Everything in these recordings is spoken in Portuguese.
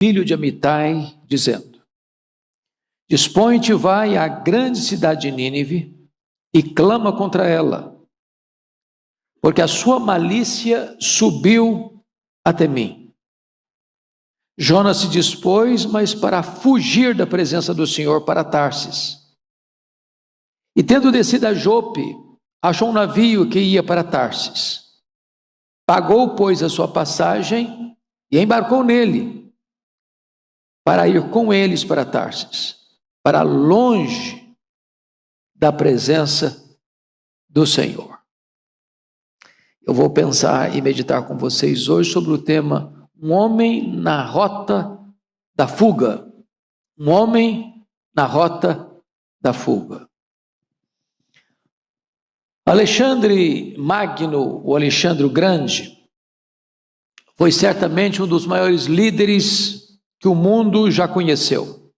filho de Amitai, dizendo: Dispõe-te, vai à grande cidade de Nínive e clama contra ela, porque a sua malícia subiu até mim. Jonas se dispôs, mas para fugir da presença do Senhor, para Tarsis. E tendo descido a Jope, achou um navio que ia para Tarsis. Pagou, pois, a sua passagem e embarcou nele, para ir com eles para Tarsis, para longe da presença do Senhor. Eu vou pensar e meditar com vocês hoje sobre o tema um homem na rota da fuga. Um homem na rota da fuga. Alexandre Magno, ou Alexandre o Grande, foi certamente um dos maiores líderes que o mundo já conheceu.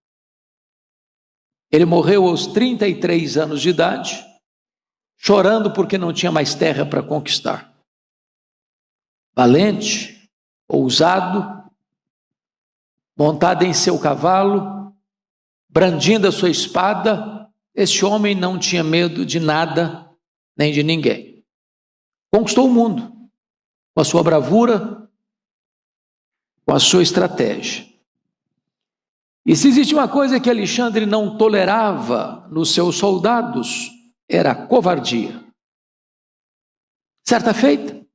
Ele morreu aos 33 anos de idade, chorando porque não tinha mais terra para conquistar. Valente, ousado, montado em seu cavalo, brandindo a sua espada, este homem não tinha medo de nada nem de ninguém. Conquistou o mundo com a sua bravura, com a sua estratégia. E se existe uma coisa que Alexandre não tolerava nos seus soldados, era a covardia. Certa feita,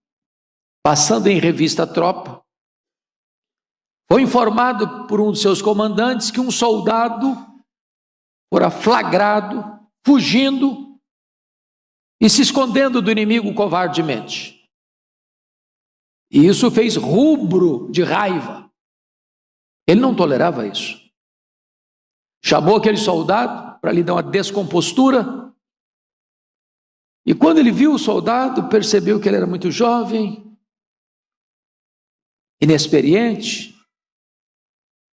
passando em revista a tropa, foi informado por um de seus comandantes que um soldado fora flagrado, fugindo e se escondendo do inimigo covardemente. E isso fez rubro de raiva. Ele não tolerava isso. Chamou aquele soldado para lhe dar uma descompostura. E quando ele viu o soldado, percebeu que ele era muito jovem, inexperiente,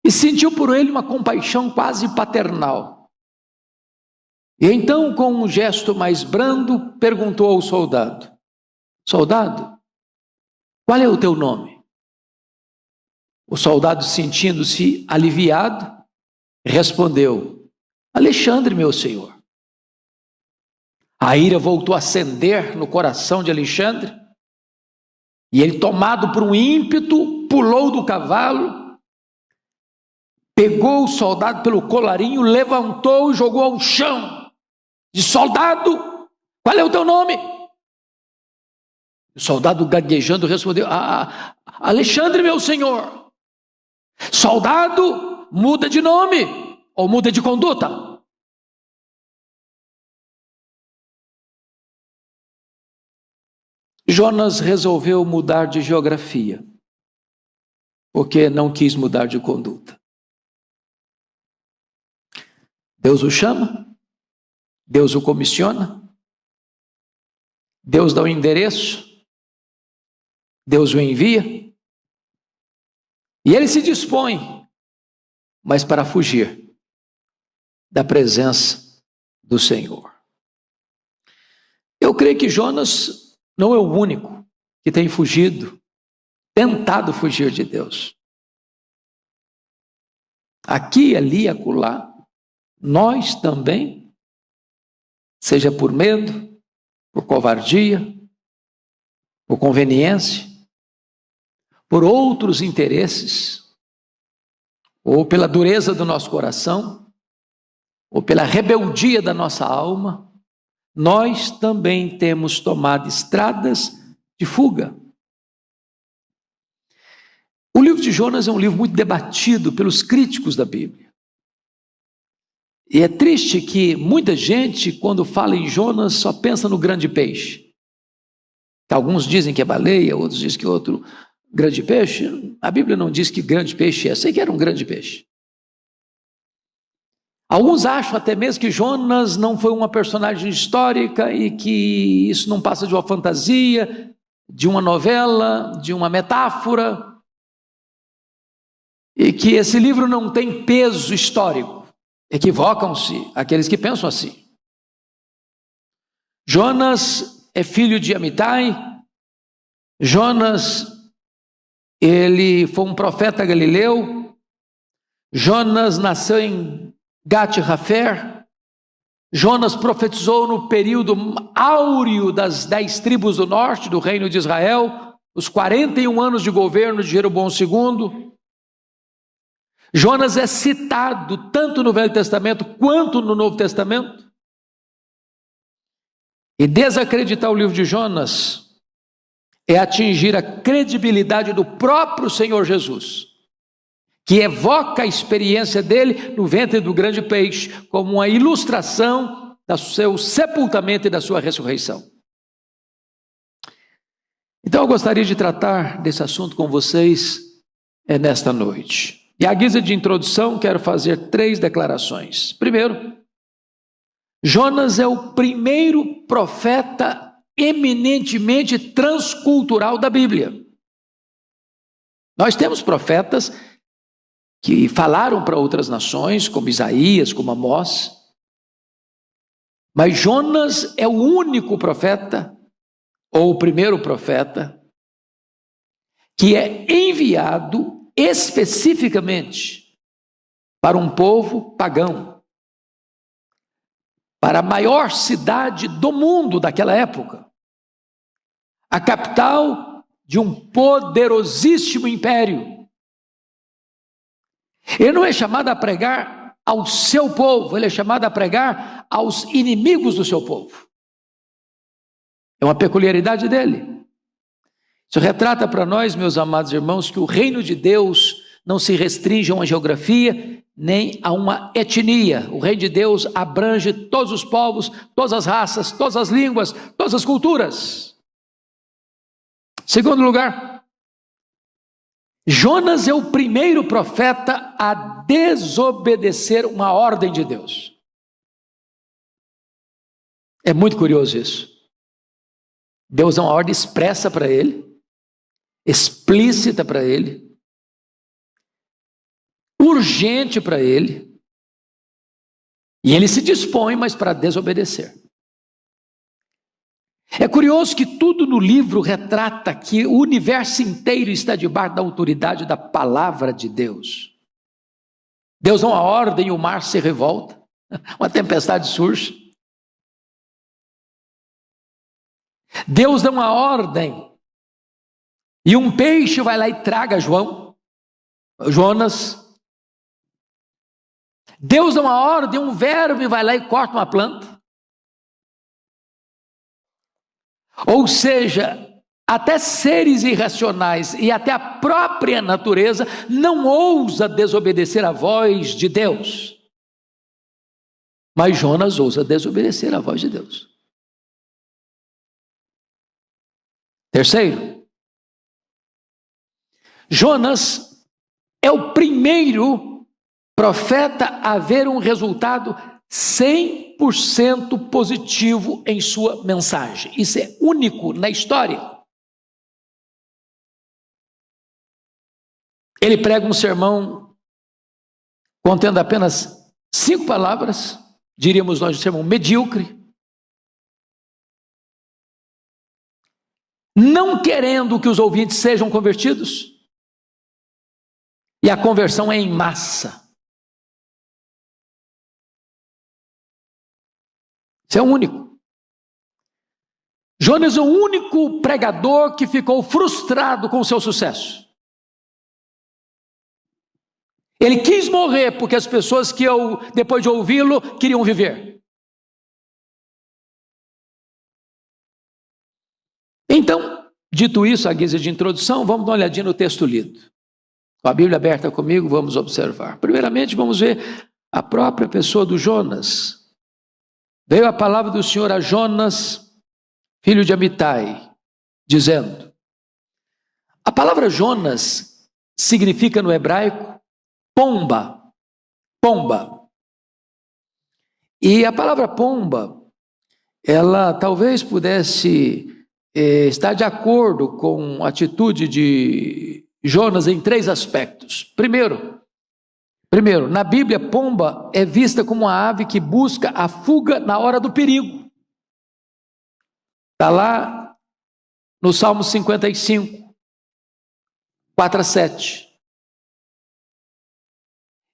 e sentiu por ele uma compaixão quase paternal. E então, com um gesto mais brando, perguntou ao soldado: Soldado, qual é o teu nome? O soldado, sentindo-se aliviado, respondeu: Alexandre, meu senhor. A ira voltou a acender no coração de Alexandre, e ele, tomado por um ímpeto, pulou do cavalo, pegou o soldado pelo colarinho, levantou e jogou ao chão. De soldado, qual é o teu nome? O soldado, gaguejando, respondeu: Alexandre, meu senhor. Soldado, muda de nome ou muda de conduta. Jonas resolveu mudar de geografia, porque não quis mudar de conduta. Deus o chama, Deus o comissiona, Deus dá o endereço, Deus o envia, e ele se dispõe, mas para fugir da presença do Senhor. Eu creio que Jonas não é o único que tem fugido, tentado fugir de Deus. Aqui, ali, acolá, nós também, seja por medo, por covardia, por conveniência, por outros interesses, ou pela dureza do nosso coração, ou pela rebeldia da nossa alma, nós também temos tomado estradas de fuga. O livro de Jonas é um livro muito debatido pelos críticos da Bíblia. E é triste que muita gente, quando fala em Jonas, só pensa no grande peixe. Alguns dizem que é baleia, outros dizem que é outro grande peixe. A Bíblia não diz que grande peixe é. Sei que era um grande peixe. Alguns acham até mesmo que Jonas não foi uma personagem histórica e que isso não passa de uma fantasia, de uma novela, de uma metáfora, e que esse livro não tem peso histórico. Equivocam-se aqueles que pensam assim. Jonas é filho de Amitai. Jonas, ele foi um profeta galileu, Jonas nasceu em Gat-Hefer. Jonas profetizou no período áureo das 10 tribos do norte do reino de Israel, os 41 anos de governo de Jeroboão II. Jonas é citado tanto no Velho Testamento quanto no Novo Testamento. E desacreditar o livro de Jonas é atingir a credibilidade do próprio Senhor Jesus, que evoca a experiência dele no ventre do grande peixe, como uma ilustração do seu sepultamento e da sua ressurreição. Então eu gostaria de tratar desse assunto com vocês nesta noite. E à guisa de introdução, quero fazer 3 declarações. Primeiro, Jonas é o primeiro profeta eminentemente transcultural da Bíblia. Nós temos profetas que falaram para outras nações, como Isaías, como Amós, mas Jonas é o único profeta, ou o primeiro profeta, que é enviado especificamente para um povo pagão, para a maior cidade do mundo daquela época, a capital de um poderosíssimo império. Ele não é chamado a pregar ao seu povo, ele é chamado a pregar aos inimigos do seu povo. É uma peculiaridade dele. Isso retrata para nós, meus amados irmãos, que o reino de Deus não se restringe a uma geografia, nem a uma etnia. O reino de Deus abrange todos os povos, todas as raças, todas as línguas, todas as culturas. Segundo lugar, Jonas é o primeiro profeta a desobedecer uma ordem de Deus. É muito curioso isso. Deus dá uma ordem expressa para ele, explícita para ele, urgente para ele, e ele se dispõe, mas para desobedecer. É curioso que tudo no livro retrata que o universo inteiro está debaixo da autoridade da palavra de Deus. Deus dá uma ordem e o mar se revolta, uma tempestade surge. Deus dá uma ordem e um peixe vai lá e traga Jonas. Deus dá uma ordem, um verme vai lá e corta uma planta. Ou seja, até seres irracionais e até a própria natureza não ousa desobedecer a voz de Deus. Mas Jonas ousa desobedecer a voz de Deus. Terceiro, Jonas é o primeiro profeta a ver um resultado 100% positivo em sua mensagem. Isso é único na história. Ele prega um sermão contendo apenas 5 palavras, diríamos nós um sermão medíocre, não querendo que os ouvintes sejam convertidos, e a conversão é em massa. Isso é o único. Jonas é o único pregador que ficou frustrado com o seu sucesso. Ele quis morrer porque as pessoas que depois de ouvi-lo queriam viver. Então, dito isso, à guisa de introdução, vamos dar uma olhadinha no texto lido. Com a Bíblia aberta comigo, vamos observar. Primeiramente, vamos ver a própria pessoa do Jonas. Veio a palavra do Senhor a Jonas, filho de Amitai, dizendo. A palavra Jonas significa no hebraico pomba. Pomba. E a palavra pomba, ela talvez pudesse estar de acordo com a atitude de Jonas em 3 aspectos. Primeiro, na Bíblia, pomba é vista como uma ave que busca a fuga na hora do perigo. Está lá no Salmo 55, 4 a 7.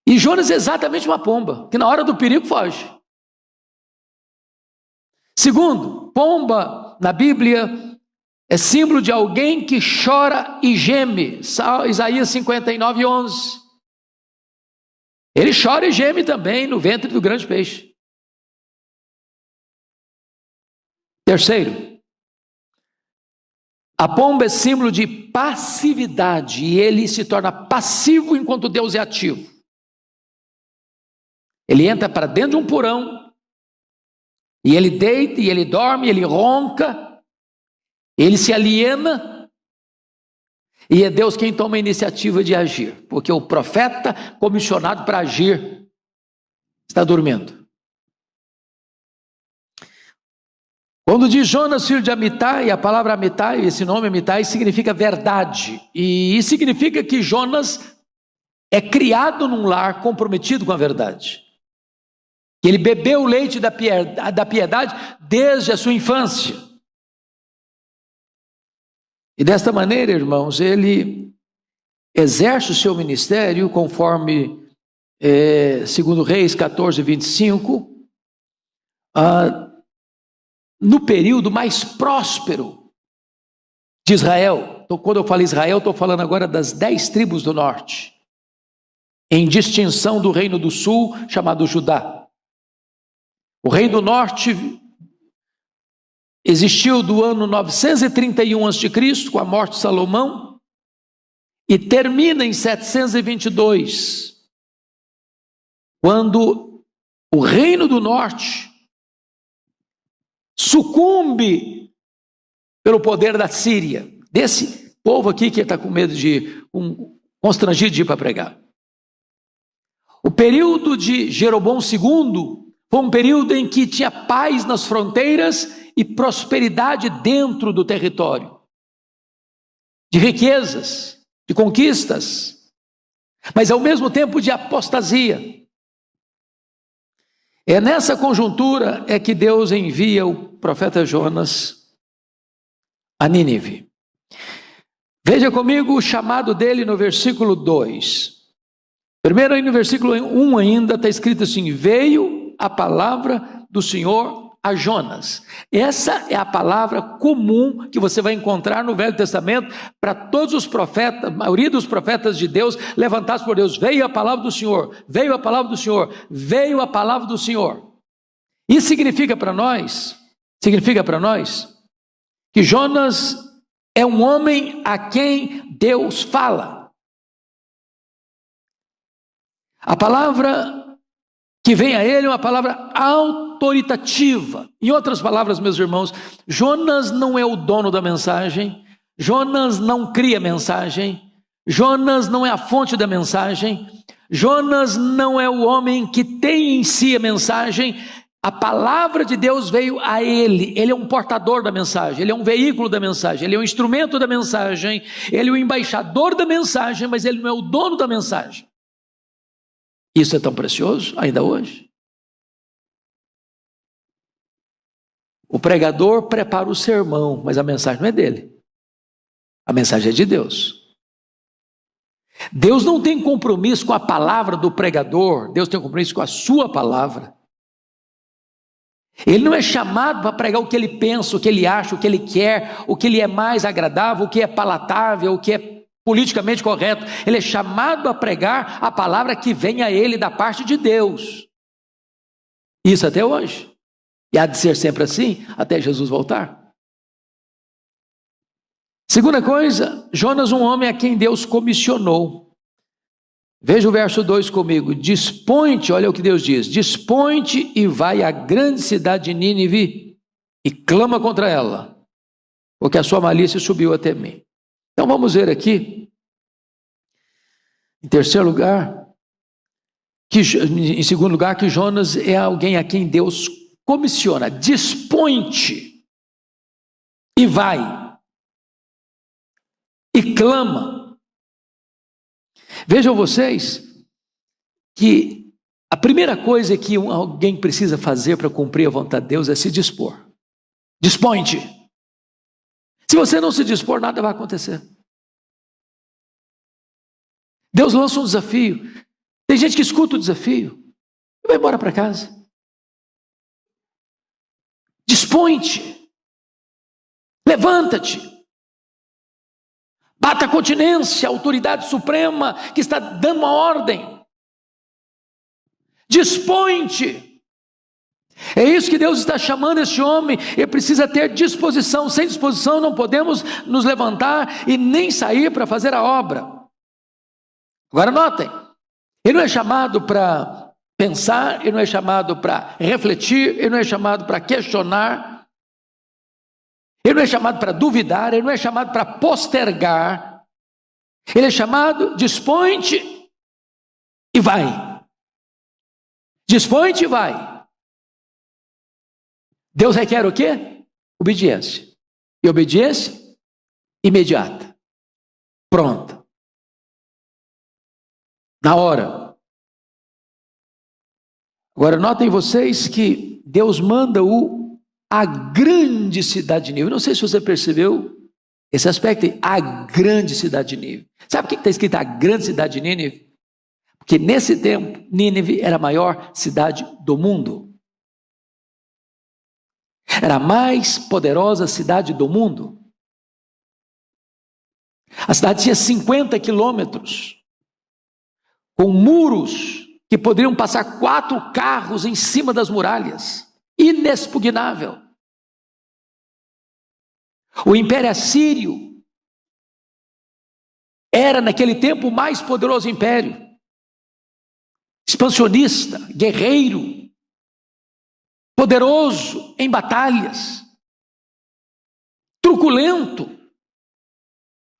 E Jonas é exatamente uma pomba, que na hora do perigo foge. Segundo, pomba na Bíblia é símbolo de alguém que chora e geme. Isaías 59:11. Ele chora e geme também no ventre do grande peixe. Terceiro, a pomba é símbolo de passividade e ele se torna passivo enquanto Deus é ativo. Ele entra para dentro de um porão e ele deita, e ele dorme, ele ronca, ele se aliena, e é Deus quem toma a iniciativa de agir, porque o profeta comissionado para agir está dormindo. Quando diz Jonas, filho de Amitai, a palavra Amitai, esse nome Amitai, significa verdade, e isso significa que Jonas é criado num lar comprometido com a verdade. Ele bebeu o leite da piedade desde a sua infância. E desta maneira, irmãos, ele exerce o seu ministério conforme, segundo Reis 14:25, no período mais próspero de Israel. Então, quando eu falo Israel, estou falando agora das 10 tribos do norte, em distinção do reino do sul, chamado Judá. O reino do norte existiu do ano 931 a.C., com a morte de Salomão, e termina em 722, quando o reino do norte sucumbe pelo poder da Síria, desse povo aqui que está com medo constrangido de ir para pregar. O período de Jeroboão II foi um período em que tinha paz nas fronteiras e prosperidade dentro do território, de riquezas, de conquistas, mas ao mesmo tempo de apostasia. É nessa conjuntura que Deus envia o profeta Jonas a Nínive. Veja comigo o chamado dele no versículo 2. Primeiro aí no versículo 1 ainda está escrito assim: veio a palavra do Senhor a Jonas. Essa é a palavra comum que você vai encontrar no Velho Testamento para todos os profetas, a maioria dos profetas de Deus levantados por Deus. Veio a palavra do Senhor, veio a palavra do Senhor, veio a palavra do Senhor. Isso significa para nós que Jonas é um homem a quem Deus fala. A palavra que vem a ele é uma palavra autoritativa. Em outras palavras, meus irmãos, Jonas não é o dono da mensagem, Jonas não cria mensagem, Jonas não é a fonte da mensagem, Jonas não é o homem que tem em si a mensagem. A palavra de Deus veio a ele é um portador da mensagem, ele é um veículo da mensagem, ele é um instrumento da mensagem, ele é o embaixador da mensagem, mas ele não é o dono da mensagem. Isso é tão precioso ainda hoje. O pregador prepara o sermão, mas a mensagem não é dele. A mensagem é de Deus. Deus não tem compromisso com a palavra do pregador, Deus tem compromisso com a sua palavra. Ele não é chamado para pregar o que ele pensa, o que ele acha, o que ele quer, o que lhe é mais agradável, o que é palatável, o que é politicamente correto. Ele é chamado a pregar a palavra que vem a ele da parte de Deus. Isso até hoje. E há de ser sempre assim, até Jesus voltar. Segunda coisa, Jonas, um homem a quem Deus comissionou. Veja o verso 2 comigo. Dispõe-te, olha o que Deus diz. Dispõe-te e vai à grande cidade de Nínive e clama contra ela, porque a sua malícia subiu até mim. Então vamos ver aqui, em terceiro lugar, em segundo lugar, que Jonas é alguém a quem Deus comissiona. Dispõe-te e vai e clama. Vejam vocês que a primeira coisa que alguém precisa fazer para cumprir a vontade de Deus é se dispor. Dispõe-te. Se você não se dispor, nada vai acontecer. Deus lança um desafio. Tem gente que escuta o desafio e vai embora para casa. Dispõe-te, levanta-te, bata a continência, a autoridade suprema que está dando uma ordem. Dispõe-te. É isso que Deus está chamando este homem. Ele precisa ter disposição. Sem disposição não podemos nos levantar e nem sair para fazer a obra. Agora notem, ele não é chamado para pensar, ele não é chamado para refletir, ele não é chamado para questionar, ele não é chamado para duvidar, ele não é chamado para postergar. Ele é chamado, dispõe-te e vai. Dispõe-te e vai. Deus requer o quê? Obediência. E obediência imediata. Pronta. Na hora. Agora notem vocês que Deus manda-o à grande cidade de Nínive. Não sei se você percebeu esse aspecto aí. A grande cidade de Nínive. Sabe o que está escrito a grande cidade de Nínive? Porque nesse tempo, Nínive era a maior cidade do mundo. Era a mais poderosa cidade do mundo. A cidade tinha 50 quilômetros, com muros que poderiam passar 4 carros em cima das muralhas. Inexpugnável. O Império Assírio era naquele tempo o mais poderoso império. Expansionista, guerreiro, poderoso em batalhas, truculento.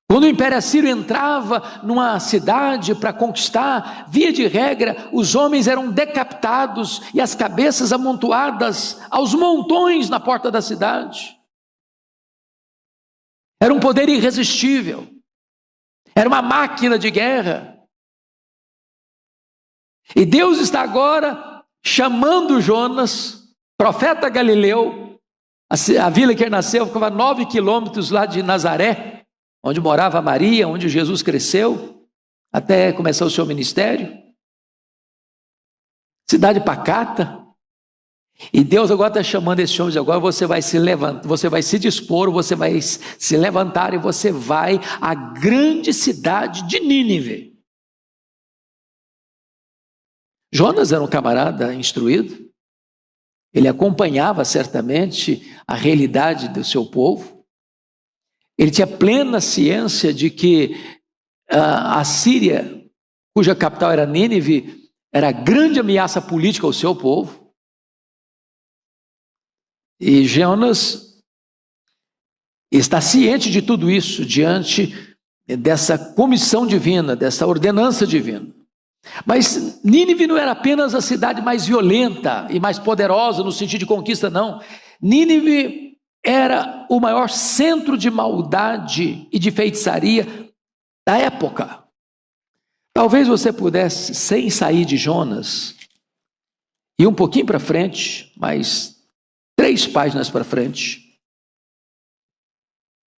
Quando o Império Assírio entrava numa cidade para conquistar, via de regra, os homens eram decapitados e as cabeças amontoadas aos montões na porta da cidade. Era um poder irresistível, era uma máquina de guerra. E Deus está agora chamando Jonas, profeta galileu, a vila que ele nasceu ficava a 9 quilômetros lá de Nazaré, onde morava Maria, onde Jesus cresceu, até começar o seu ministério. Cidade pacata. E Deus agora está chamando esse homem, agora você vai se levantar, você vai se dispor, você vai se levantar e você vai à grande cidade de Nínive. Jonas era um camarada instruído. Ele acompanhava certamente a realidade do seu povo. Ele tinha plena ciência de que a Síria, cuja capital era Nínive, era a grande ameaça política ao seu povo. E Jonas está ciente de tudo isso diante dessa comissão divina, dessa ordenança divina. Mas Nínive não era apenas a cidade mais violenta e mais poderosa no sentido de conquista, não. Nínive era o maior centro de maldade e de feitiçaria da época. Talvez você pudesse, sem sair de Jonas, ir um pouquinho para frente, mais 3 páginas para frente,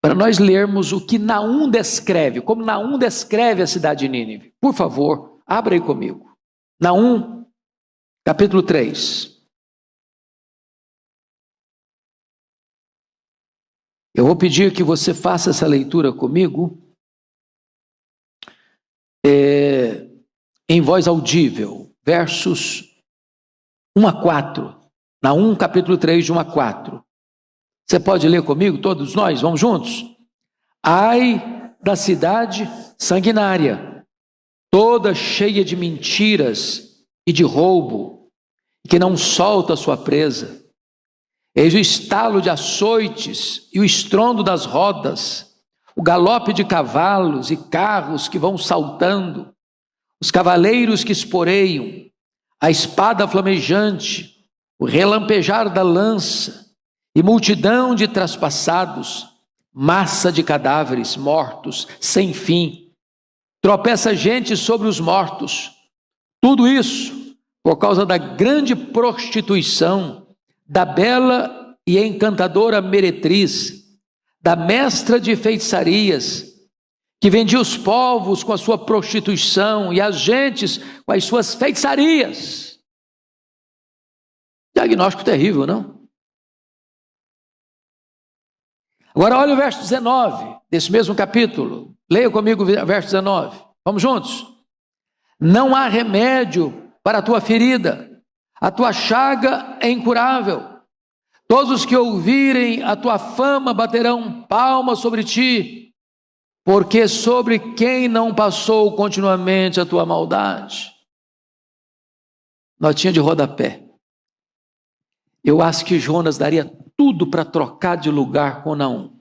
para nós lermos o que Naum descreve, como Naum descreve a cidade de Nínive. Por favor, abra aí comigo. Naum, capítulo 3. Eu vou pedir que você faça essa leitura comigo em voz audível, versos 1 a 4. Naum, capítulo 3, de 1 a 4. Você pode ler comigo, todos nós? Vamos juntos? Ai da cidade sanguinária, toda cheia de mentiras e de roubo, que não solta a sua presa. Eis o estalo de açoites e o estrondo das rodas, o galope de cavalos e carros que vão saltando, os cavaleiros que esporeiam, a espada flamejante, o relampejar da lança e multidão de traspassados, massa de cadáveres mortos sem fim. Tropeça gente sobre os mortos. Tudo isso por causa da grande prostituição da bela e encantadora meretriz, da mestra de feitiçarias, que vendia os povos com a sua prostituição e as gentes com as suas feitiçarias. Diagnóstico terrível, não? Agora olha o verso 19 desse mesmo capítulo. Leia comigo o verso 19. Vamos juntos. Não há remédio para a tua ferida, a tua chaga é incurável. Todos os que ouvirem a tua fama baterão palmas sobre ti, porque sobre quem não passou continuamente a tua maldade? Notinha de rodapé. Eu acho que Jonas daria tudo para trocar de lugar com Naum.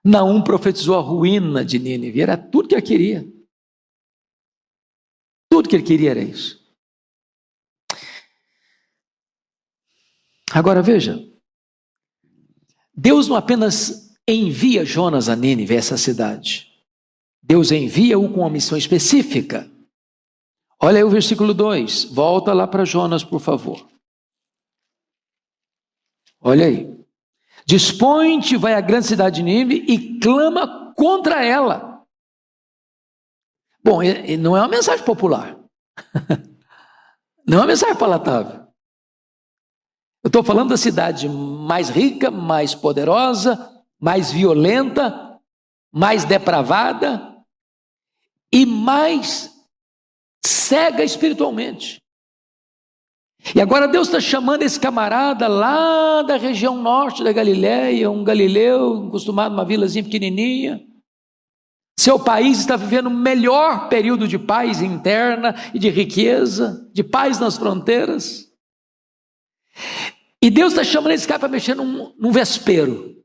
Naum profetizou a ruína de Nínive, era tudo que ele queria. Tudo que ele queria era isso. Agora veja, Deus não apenas envia Jonas a Nínive, essa cidade. Deus envia-o com uma missão específica. Olha aí o versículo 2, volta lá para Jonas, por favor. Olha aí. Dispõe-te, vai à grande cidade de Nínive e clama contra ela. Bom, não é uma mensagem popular. Não é uma mensagem palatável. Eu estou falando da cidade mais rica, mais poderosa, mais violenta, mais depravada e mais cega espiritualmente. E agora Deus está chamando esse camarada lá da região norte da Galileia, um galileu, acostumado numa vilazinha pequenininha. Seu país está vivendo o melhor período de paz interna e de riqueza, de paz nas fronteiras. E Deus está chamando esse cara para mexer num vespeiro.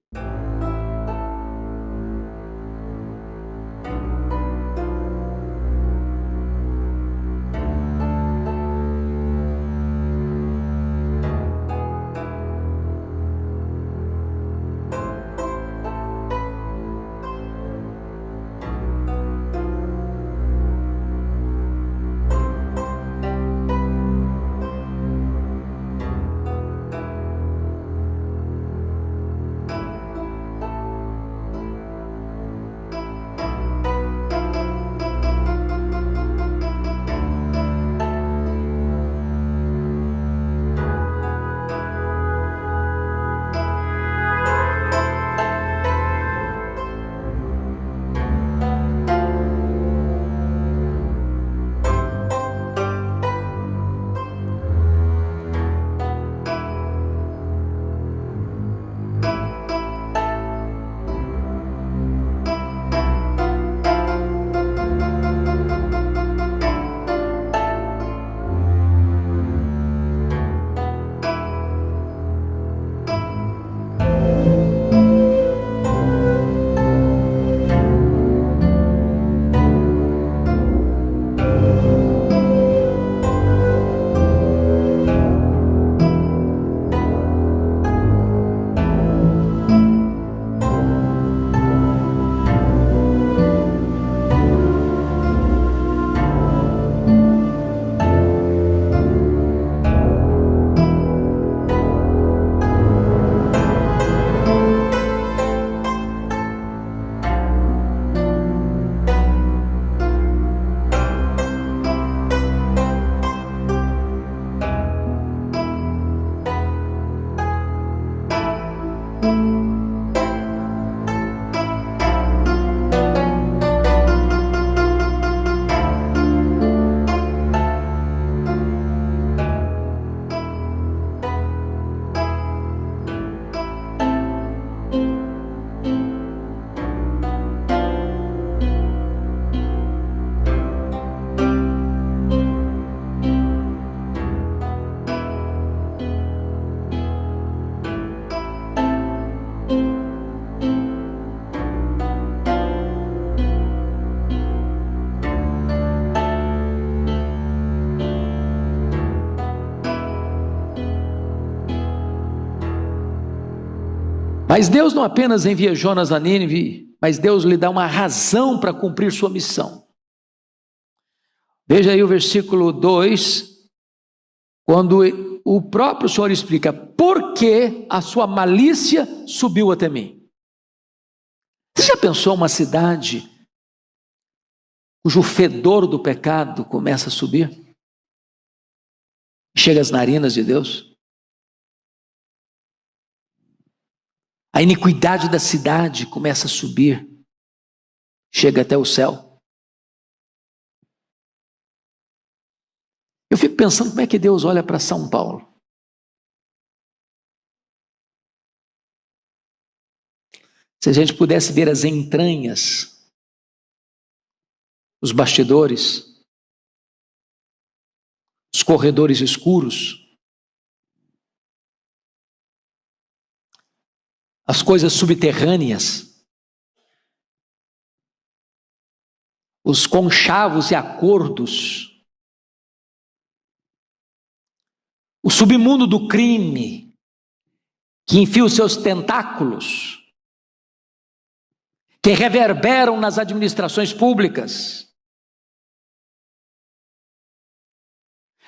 Mas Deus não apenas envia Jonas a Nínive, mas Deus lhe dá uma razão para cumprir sua missão. Veja aí o versículo 2, quando o próprio Senhor explica por que a sua malícia subiu até mim. Você já pensou uma cidade cujo fedor do pecado começa a subir? Chega às narinas de Deus? A iniquidade da cidade começa a subir, chega até o céu. Eu fico pensando como é que Deus olha para São Paulo. Se a gente pudesse ver as entranhas, os bastidores, os corredores escuros, as coisas subterrâneas, os conchavos e acordos, o submundo do crime, que enfia os seus tentáculos, que reverberam nas administrações públicas,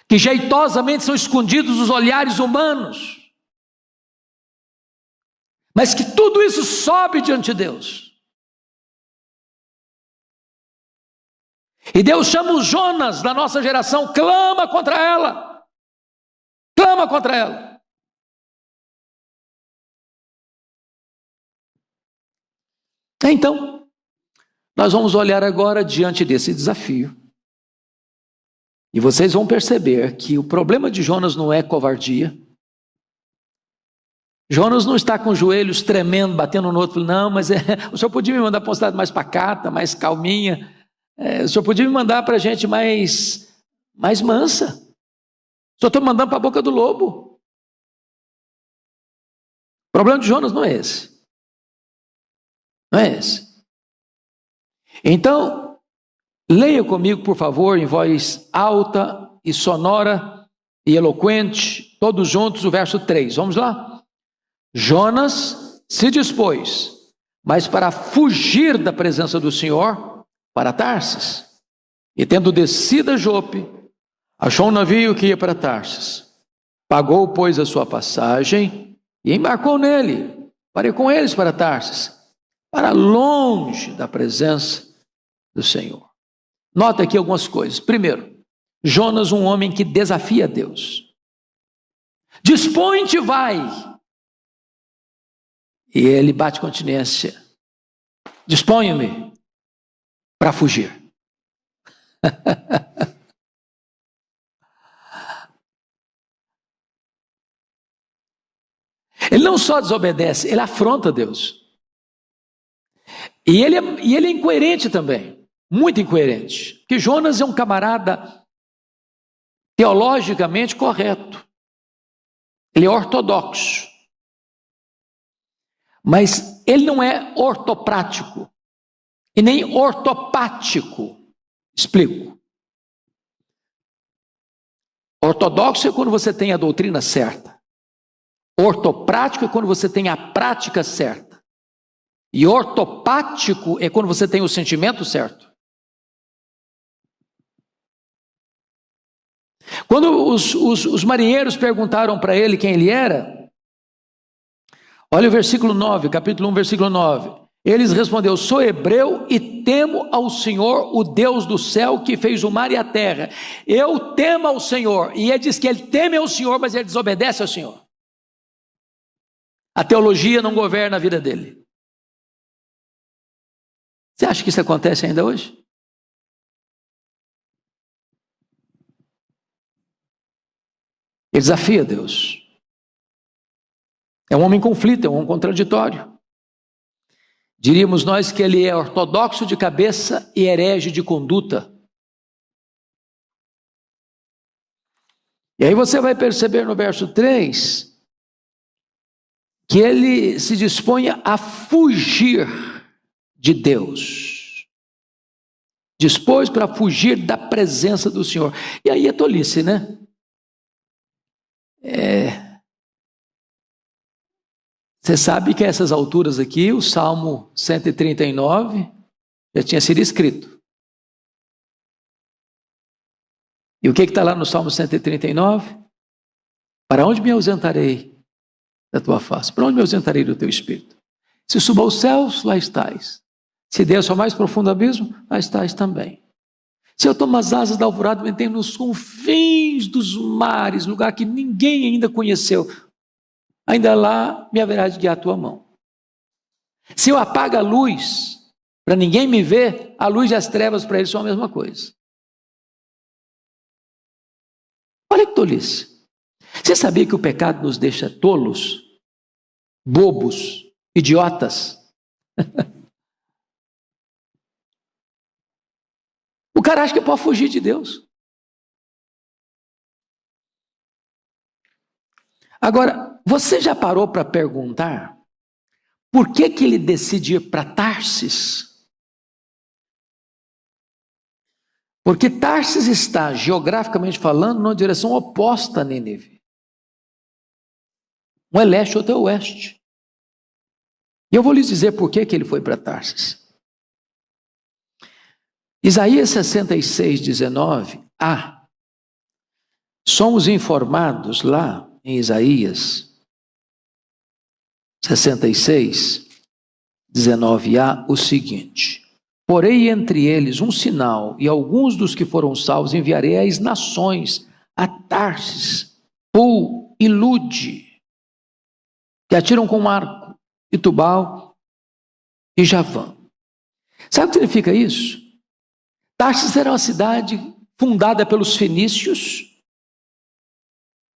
que jeitosamente são escondidos dos olhares humanos, mas que tudo isso sobe diante de Deus. E Deus chama os Jonas da nossa geração, clama contra ela. Clama contra ela. Então, nós vamos olhar agora diante desse desafio. E vocês vão perceber que o problema de Jonas não é covardia. Jonas não está com os joelhos tremendo, batendo no outro, não, mas o senhor podia me mandar para uma cidade mais pacata, mais calminha, o senhor podia me mandar para a gente mais mansa. O senhor está me mandando para a boca do lobo. O problema de Jonas não é esse. Não é esse. Então, leia comigo, por favor, em voz alta e sonora e eloquente, todos juntos, o verso 3. Vamos lá? Jonas se dispôs, mas para fugir da presença do Senhor, para Tarsis. E tendo descido a Jope, achou um navio que ia para Tarsis. Pagou, pois, a sua passagem e embarcou nele, para ir com eles para Tarsis, para longe da presença do Senhor. Nota aqui algumas coisas. Primeiro, Jonas, um homem que desafia Deus. Dispõe-te, vai. E ele bate continência. Disponho-me para fugir. Ele não só desobedece, ele afronta Deus. E ele é incoerente também, muito incoerente. Porque Jonas é um camarada teologicamente correto. Ele é ortodoxo. Mas ele não é ortoprático e nem ortopático. Explico. Ortodoxo é quando você tem a doutrina certa. Ortoprático é quando você tem a prática certa. E ortopático é quando você tem o sentimento certo. Quando os marinheiros perguntaram para ele quem ele era, olha o versículo 9, capítulo 1, versículo 9. Eles respondeu: sou hebreu e temo ao Senhor, o Deus do céu, que fez o mar e a terra. Eu temo ao Senhor. E ele diz que ele teme ao Senhor, mas ele desobedece ao Senhor. A teologia não governa a vida dele. Você acha que isso acontece ainda hoje? Ele desafia Deus. É um homem em conflito, é um homem contraditório. Diríamos nós que ele é ortodoxo de cabeça e herege de conduta. E aí você vai perceber no verso 3 que ele se dispõe a fugir de Deus. Dispôs para fugir da presença do Senhor. E aí é tolice, né? Você sabe que a essas alturas aqui, o Salmo 139 já tinha sido escrito. E o que está lá no Salmo 139? Para onde me ausentarei da tua face? Para onde me ausentarei do teu espírito? Se suba aos céus, lá estás. Se desço ao mais profundo abismo, lá estás também. Se eu tomo as asas da alvorada, me tenho nos confins dos mares, lugar que ninguém ainda conheceu, ainda lá me haverá de guiar a tua mão. Se eu apago a luz, para ninguém me ver, a luz e as trevas para eles são a mesma coisa. Olha que tolice. Você sabia que o pecado nos deixa tolos, bobos, idiotas? O cara acha que pode fugir de Deus. Agora, você já parou para perguntar por que ele decide ir para Tarsis? Porque Tarsis está, geograficamente falando, numa direção oposta a Nínive. Um é leste, outro é oeste. E eu vou lhes dizer por que ele foi para Tarsis. Isaías 66, 19. Somos informados lá em Isaías 66, 19a, o seguinte: porei entre eles um sinal, e alguns dos que foram salvos enviarei às nações, a Tarsis, Pul e Lude, que atiram com arco, e Tubal e Javã. Sabe o que significa isso? Tarsis era uma cidade fundada pelos fenícios,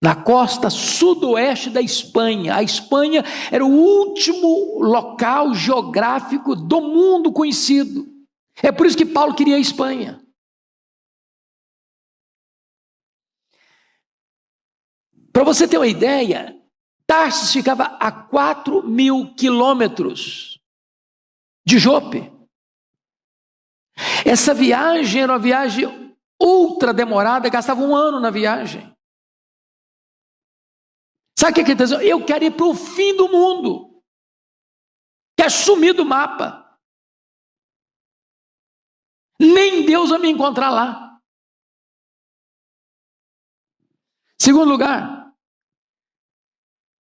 na costa sudoeste da Espanha. A Espanha era o último local geográfico do mundo conhecido. É por isso que Paulo queria a Espanha. Para você ter uma ideia, Tarsis ficava a 4.000 quilômetros de Jope. Essa viagem era uma viagem ultra demorada, gastava 1 ano na viagem. Sabe o que ele está dizendo? Eu quero ir para o fim do mundo. Quero sumir do mapa. Nem Deus vai me encontrar lá. Segundo lugar,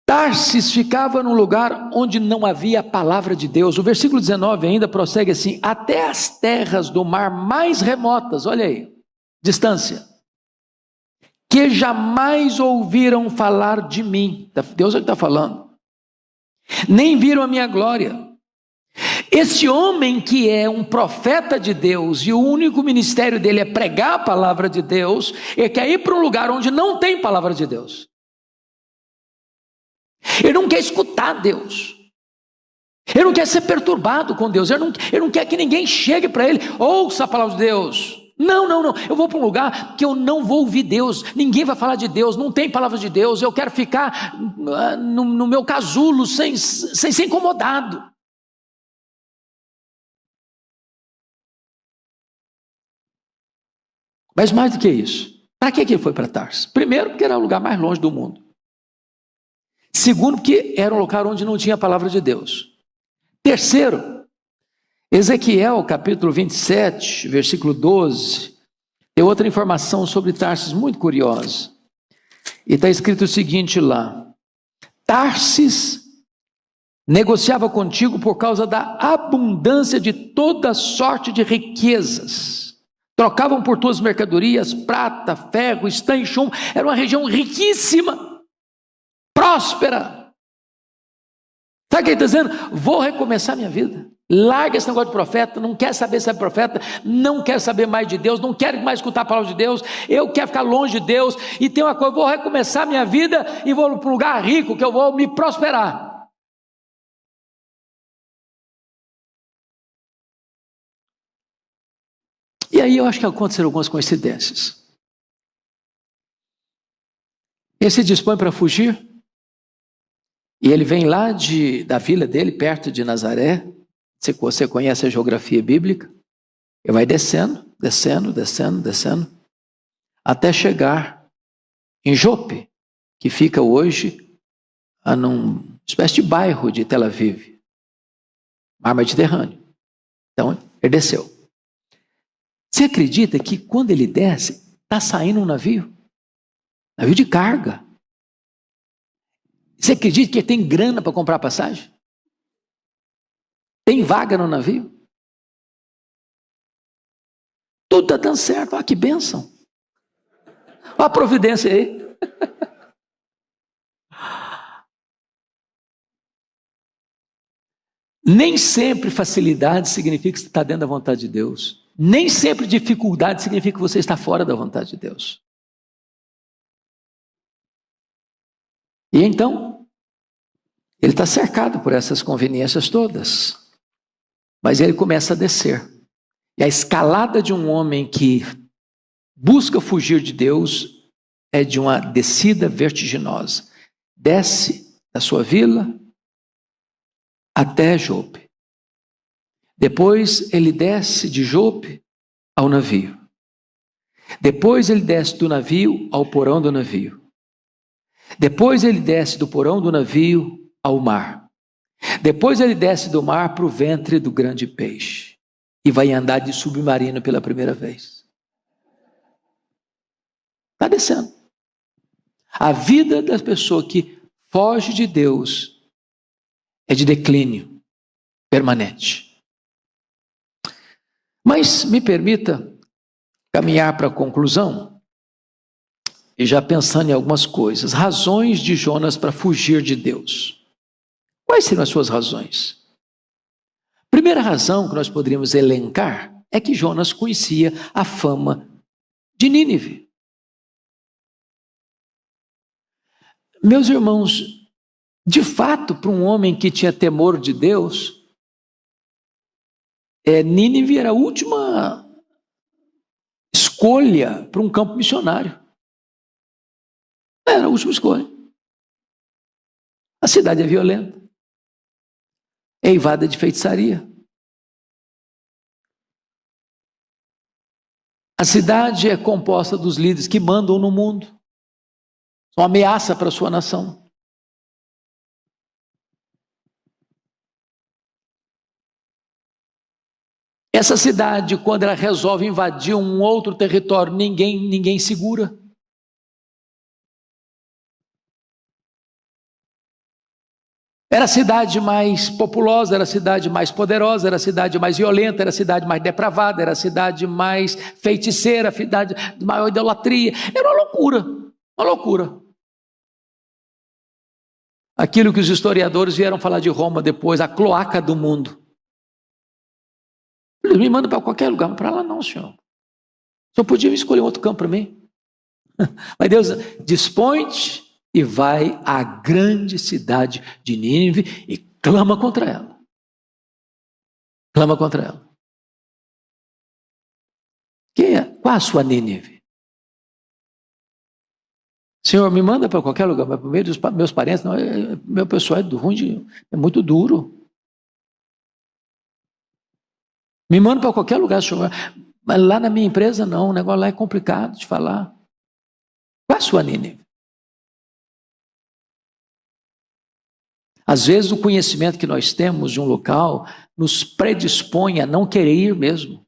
Tarsis ficava num lugar onde não havia a palavra de Deus. O versículo 19 ainda prossegue assim: até as terras do mar mais remotas, olha aí, distância, que jamais ouviram falar de mim. Deus é que está falando. Nem viram a minha glória. Esse homem que é um profeta de Deus e o único ministério dele é pregar a palavra de Deus, ele quer ir para um lugar onde não tem palavra de Deus. Ele não quer escutar Deus. Ele não quer ser perturbado com Deus. Ele não quer que ninguém chegue para ele, ouça a palavra de Deus. Não. Eu vou para um lugar que eu não vou ouvir Deus. Ninguém vai falar de Deus. Não tem palavra de Deus. Eu quero ficar no meu casulo sem ser incomodado. Mas mais do que isso, para que ele foi para Tarsis? Primeiro, porque era o lugar mais longe do mundo. Segundo, porque era um lugar onde não tinha a palavra de Deus. Terceiro, Ezequiel capítulo 27, versículo 12, tem outra informação sobre Tarsis muito curiosa. E está escrito o seguinte lá: Tarsis negociava contigo por causa da abundância de toda sorte de riquezas. Trocavam por tuas mercadorias, prata, ferro, estanho, chumbo. Era uma região riquíssima, próspera. Sabe o que ele está dizendo? Vou recomeçar minha vida. Larga esse negócio de profeta, não quer saber se é profeta, não quer saber mais de Deus, não quero mais escutar a palavra de Deus, eu quero ficar longe de Deus, e tem uma coisa, vou recomeçar minha vida e vou para um lugar rico, que eu vou me prosperar. E aí eu acho que aconteceram algumas coincidências. Ele se dispõe para fugir, e ele vem lá da vila dele, perto de Nazaré. Você conhece a geografia bíblica, ele vai descendo, até chegar em Jope, que fica hoje numa espécie de bairro de Tel Aviv, mar Mediterrâneo. Então, ele desceu. Você acredita que quando ele desce, está saindo um navio de carga? Você acredita que ele tem grana para comprar passagem? Tem vaga no navio? Tudo está dando certo. Olha que bênção. Olha a providência aí. Nem sempre facilidade significa que você está dentro da vontade de Deus. Nem sempre dificuldade significa que você está fora da vontade de Deus. E então, ele está cercado por essas conveniências todas. Mas ele começa a descer. E a escalada de um homem que busca fugir de Deus é de uma descida vertiginosa. Desce da sua vila até Jope. Depois ele desce de Jope ao navio. Depois ele desce do navio ao porão do navio. Depois ele desce do porão do navio ao mar. Depois ele desce do mar para o ventre do grande peixe. E vai andar de submarino pela primeira vez. Está descendo. A vida das pessoas que foge de Deus é de declínio permanente. Mas me permita caminhar para a conclusão, e já pensando em algumas coisas, razões de Jonas para fugir de Deus. Quais seriam as suas razões? Primeira razão que nós poderíamos elencar é que Jonas conhecia a fama de Nínive. Meus irmãos, de fato, para um homem que tinha temor de Deus, Nínive era a última escolha para um campo missionário. Era a última escolha. A cidade é violenta, é eivada de feitiçaria. A cidade é composta dos líderes que mandam no mundo. São uma ameaça para a sua nação. Essa cidade, quando ela resolve invadir um outro território, ninguém segura. Era a cidade mais populosa, era a cidade mais poderosa, era a cidade mais violenta, era a cidade mais depravada, era a cidade mais feiticeira, a cidade de maior idolatria. Era uma loucura, uma loucura. Aquilo que os historiadores vieram falar de Roma depois, a cloaca do mundo. Eles me mandam para qualquer lugar, mas para lá não, senhor. Só podia escolher um outro campo para mim. Mas Deus dispõe-te e vai à grande cidade de Nínive e clama contra ela. Clama contra ela. Qual a sua Nínive? Senhor, me manda para qualquer lugar, mas por meio dos meus parentes, não, meu pessoal é ruim, é muito duro. Me manda para qualquer lugar, senhor. Mas lá na minha empresa não, o negócio lá é complicado de falar. Qual a sua Nínive? Às vezes o conhecimento que nós temos de um local nos predispõe a não querer ir mesmo.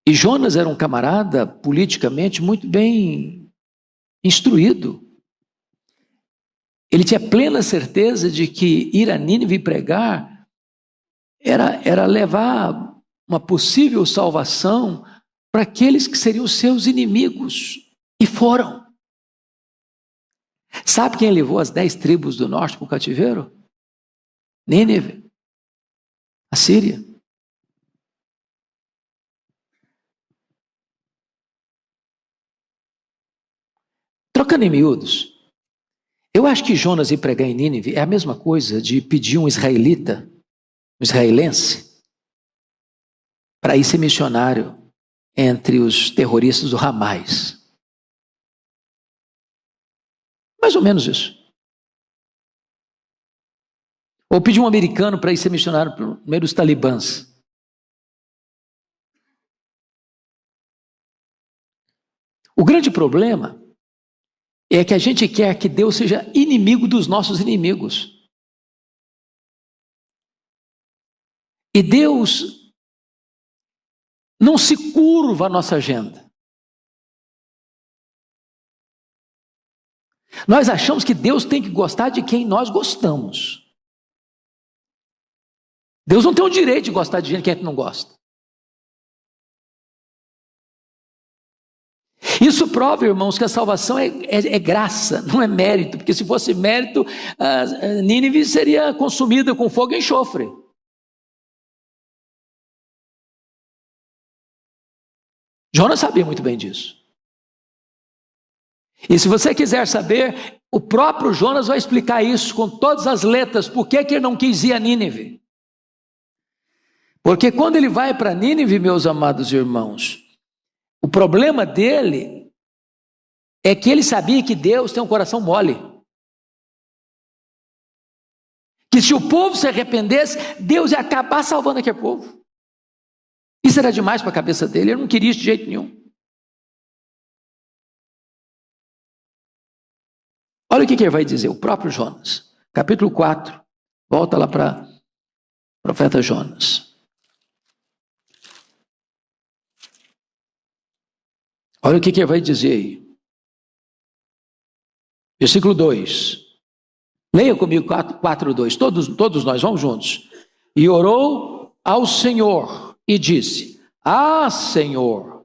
E Jonas era um camarada politicamente muito bem instruído. Ele tinha plena certeza de que ir a Nínive pregar era levar uma possível salvação para aqueles que seriam seus inimigos. E foram. Sabe quem levou as 10 tribos do norte para o cativeiro? Nínive, a Síria. Trocando em miúdos, eu acho que Jonas ir pregar em Nínive é a mesma coisa de pedir um israelita, um israelense, para ir ser missionário entre os terroristas do Hamas. Mais ou menos isso. Ou pedir um americano para ir ser missionário no meio dos talibãs. O grande problema é que a gente quer que Deus seja inimigo dos nossos inimigos. E Deus não se curva à nossa agenda. Nós achamos que Deus tem que gostar de quem nós gostamos. Deus não tem o direito de gostar de gente que a gente não gosta. Isso prova, irmãos, que a salvação é graça, não é mérito, porque se fosse mérito, Nínive seria consumida com fogo e enxofre. Jonas sabia muito bem disso. E se você quiser saber, o próprio Jonas vai explicar isso com todas as letras, por que ele não quis ir a Nínive. Porque quando ele vai para Nínive, meus amados irmãos, o problema dele é que ele sabia que Deus tem um coração mole. Que se o povo se arrependesse, Deus ia acabar salvando aquele povo. Isso era demais para a cabeça dele, ele não queria isso de jeito nenhum. Olha o que ele vai dizer, o próprio Jonas. Capítulo 4, volta lá para o profeta Jonas. Olha o que ele vai dizer aí. Versículo 2. Leia comigo 4:2. Todos nós, vamos juntos. E orou ao Senhor e disse: Ah, Senhor,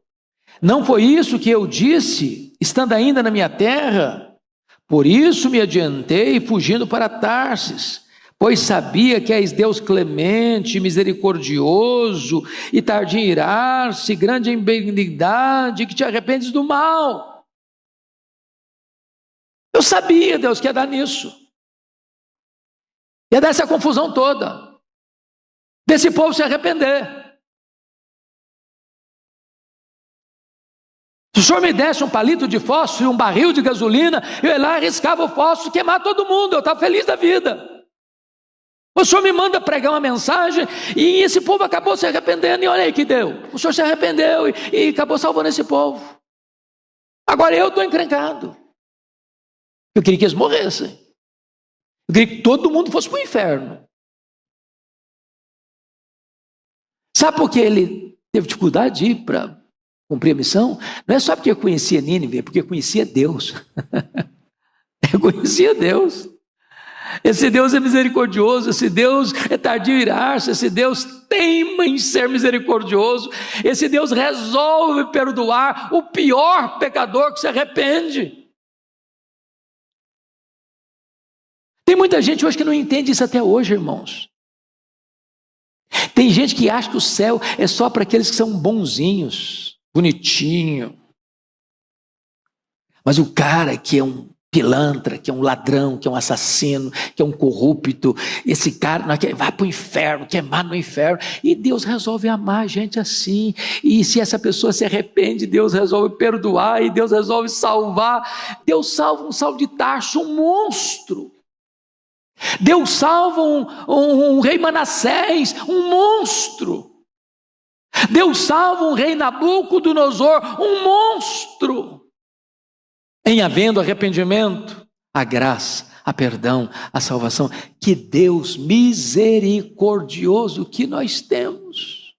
não foi isso que eu disse, estando ainda na minha terra? Por isso me adiantei, fugindo para Tarsis, pois sabia que és Deus clemente, misericordioso e tardio em irar-se, grande em benignidade, que te arrependes do mal. Eu sabia, Deus, que ia dar nisso. Ia dar essa confusão toda. Desse povo se arrepender. Se o senhor me desse um palito de fósforo e um barril de gasolina, eu ia lá, arriscava o fósforo, queimar todo mundo, eu estava feliz da vida. O senhor me manda pregar uma mensagem e esse povo acabou se arrependendo, e olha aí que deu. O senhor se arrependeu e acabou salvando esse povo. Agora eu estou encrencado. Eu queria que eles morressem. Eu queria que todo mundo fosse para o inferno. Sabe por que ele teve dificuldade de ir para cumprir a missão? Não é só porque eu conhecia Nínive, é porque eu conhecia Deus. Eu conhecia Deus. Esse Deus é misericordioso, esse Deus é tardio em irar-se, esse Deus teima em ser misericordioso, esse Deus resolve perdoar o pior pecador que se arrepende. Tem muita gente hoje que não entende isso até hoje, irmãos. Tem gente que acha que o céu é só para aqueles que são bonzinhos, bonitinho. Mas o cara que é um pilantra, que é um ladrão, que é um assassino, que é um corrupto, esse cara vai para o inferno, queimar no inferno, e Deus resolve amar a gente assim, e se essa pessoa se arrepende, Deus resolve perdoar, e Deus resolve salvar. Deus salva um Saulo de Tarso, um monstro. Deus salva um rei Manassés, um monstro. Deus salva um rei Nabucodonosor, um monstro. Em havendo arrependimento, a graça, a perdão, a salvação, que Deus misericordioso que nós temos.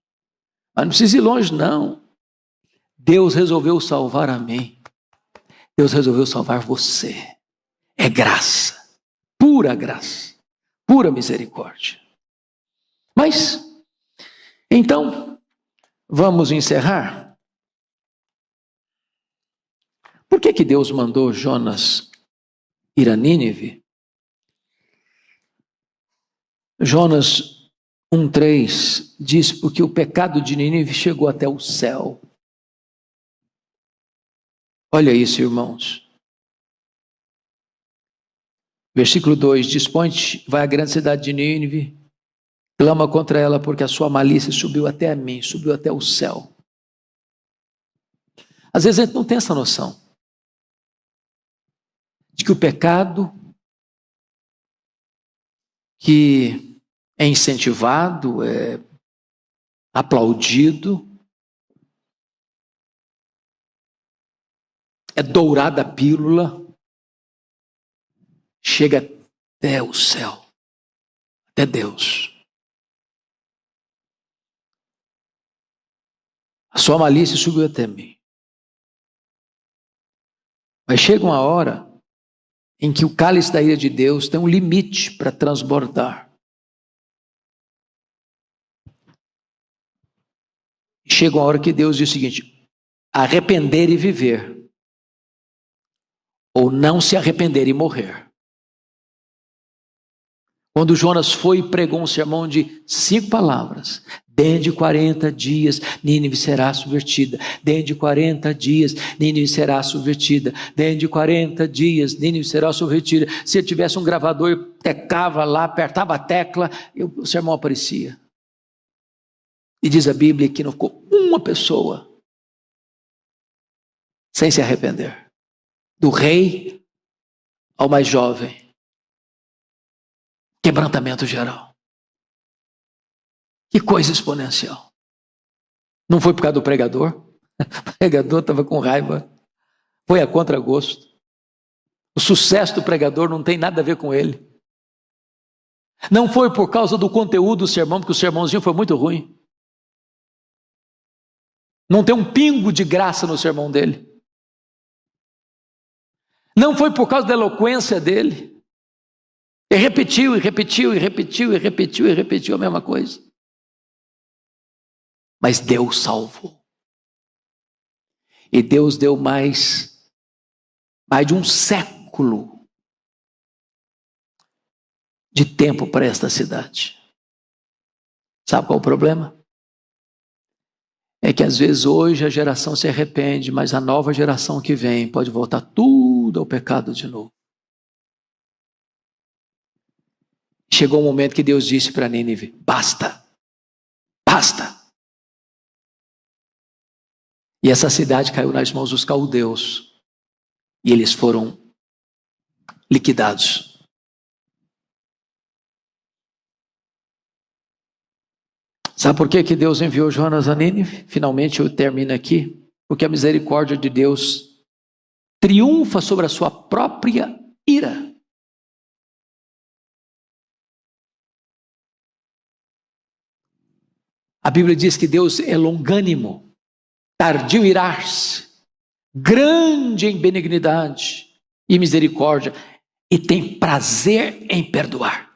Mas não precisa ir longe não. Deus resolveu salvar a mim. Deus resolveu salvar você. É graça, pura graça, pura misericórdia. Mas, então, vamos encerrar. Por que Deus mandou Jonas ir a Nínive? Jonas 1:3 diz: porque o pecado de Nínive chegou até o céu. Olha isso, irmãos. Versículo 2: dispõe-te, vai à grande cidade de Nínive, clama contra ela, porque a sua malícia subiu até a mim, subiu até o céu. Às vezes a gente não tem essa noção de que o pecado que é incentivado, é aplaudido, é dourada a pílula, chega até o céu, até Deus. A sua malícia subiu até mim. Mas chega uma hora em que o cálice da ira de Deus tem um limite para transbordar. Chega uma hora que Deus diz o seguinte: arrepender e viver, ou não se arrepender e morrer. Quando Jonas foi e pregou um sermão de 5 palavras, dentro de 40 dias Nínive será subvertida, dentro de 40 dias Nínive será subvertida, dentro de 40 dias Nínive será subvertida. Se ele tivesse um gravador, tecava lá, apertava a tecla, e o sermão aparecia. E diz a Bíblia que não ficou uma pessoa sem se arrepender, do rei ao mais jovem. Quebrantamento geral. Que coisa exponencial. Não foi por causa do pregador. O pregador estava com raiva. Foi a contragosto. O sucesso do pregador não tem nada a ver com ele. Não foi por causa do conteúdo do sermão, porque o sermãozinho foi muito ruim. Não tem um pingo de graça no sermão dele. Não foi por causa da eloquência dele. E repetiu, e repetiu, e repetiu, e repetiu, e repetiu a mesma coisa. Mas Deus salvou. E Deus deu mais de um século de tempo para esta cidade. Sabe qual é o problema? É que às vezes hoje a geração se arrepende, mas a nova geração que vem pode voltar tudo ao pecado de novo. Chegou um momento que Deus disse para Nínive: basta, basta. E essa cidade caiu nas mãos dos caldeus. E eles foram liquidados. Sabe por que Deus enviou Jonas a Nínive? Finalmente eu termino aqui. Porque a misericórdia de Deus triunfa sobre a sua própria ira. A Bíblia diz que Deus é longânimo, tardio em irar-se, grande em benignidade e misericórdia, e tem prazer em perdoar.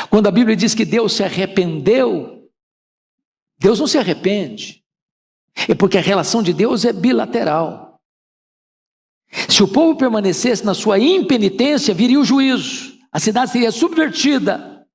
Quando a Bíblia diz que Deus se arrependeu, Deus não se arrepende. É porque a relação de Deus é bilateral. Se o povo permanecesse na sua impenitência, viria o juízo. A cidade seria subvertida.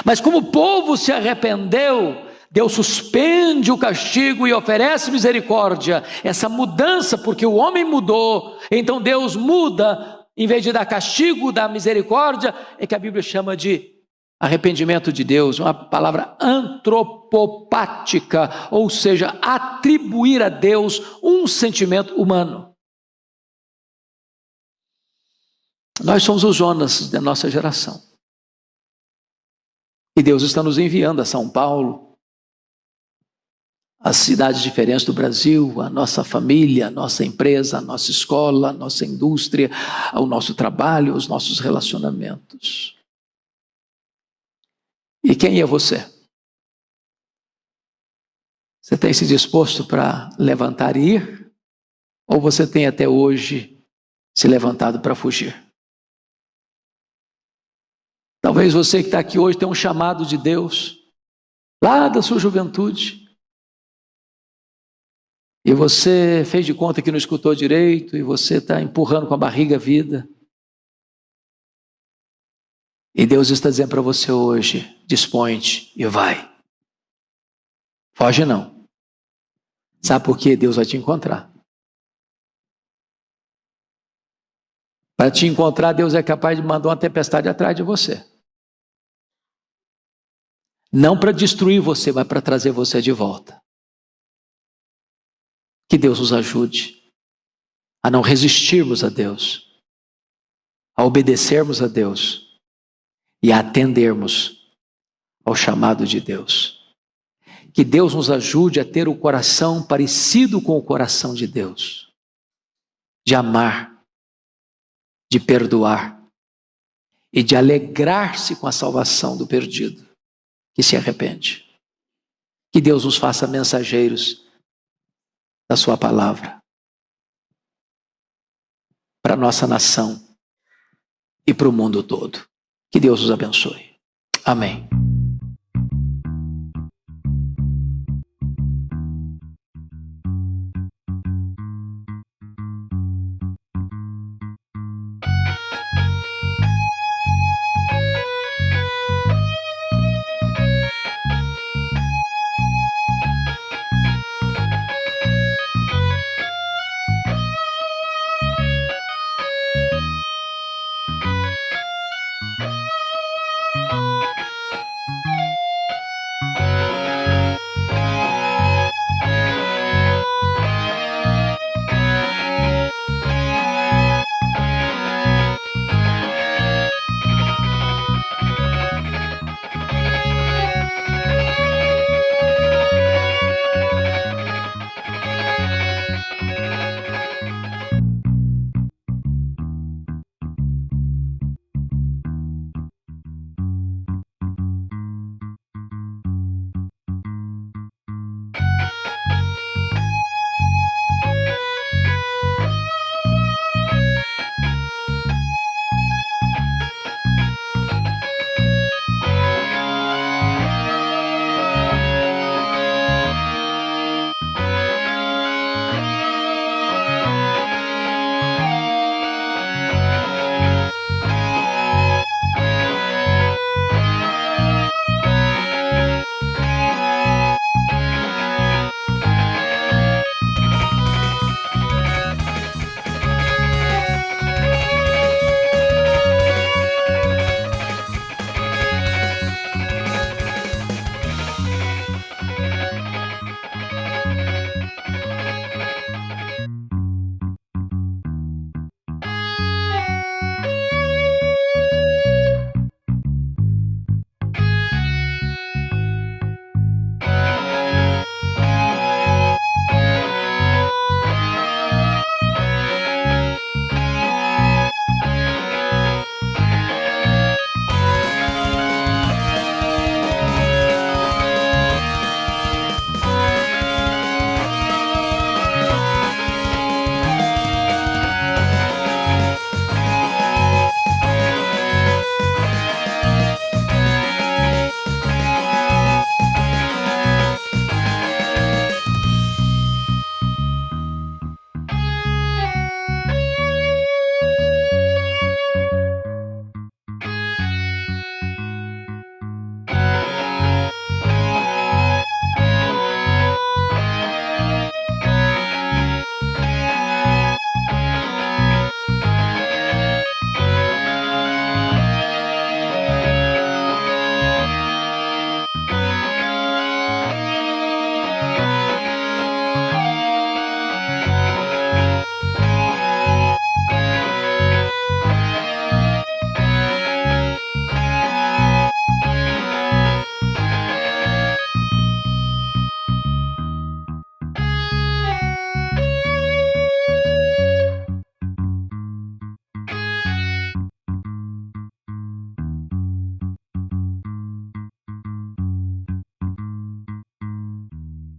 Mas como o povo se arrependeu, Deus suspende o castigo e oferece misericórdia. Essa mudança, porque o homem mudou, então Deus muda, em vez de dar castigo, dá misericórdia, é que a Bíblia chama de arrependimento de Deus, uma palavra antropopática, ou seja, atribuir a Deus um sentimento humano. Nós somos os Jonas da nossa geração. E Deus está nos enviando a São Paulo, as cidades diferentes do Brasil, a nossa família, a nossa empresa, a nossa escola, a nossa indústria, o nosso trabalho, os nossos relacionamentos. E quem é você? Você tem se disposto para levantar e ir? Ou você tem até hoje se levantado para fugir? Talvez você que está aqui hoje tenha um chamado de Deus, lá da sua juventude. E você fez de conta que não escutou direito, e você está empurrando com a barriga a vida. E Deus está dizendo para você hoje: dispõe-te e vai. Foge não. Sabe por quê? Deus vai te encontrar. Para te encontrar, Deus é capaz de mandar uma tempestade atrás de você. Não para destruir você, mas para trazer você de volta. Que Deus nos ajude a não resistirmos a Deus, a obedecermos a Deus e a atendermos ao chamado de Deus. Que Deus nos ajude a ter o coração parecido com o coração de Deus, de amar, de perdoar e de alegrar-se com a salvação do perdido que se arrepende. Que Deus nos faça mensageiros da sua palavra para a nossa nação e para o mundo todo. Que Deus os abençoe. Amém.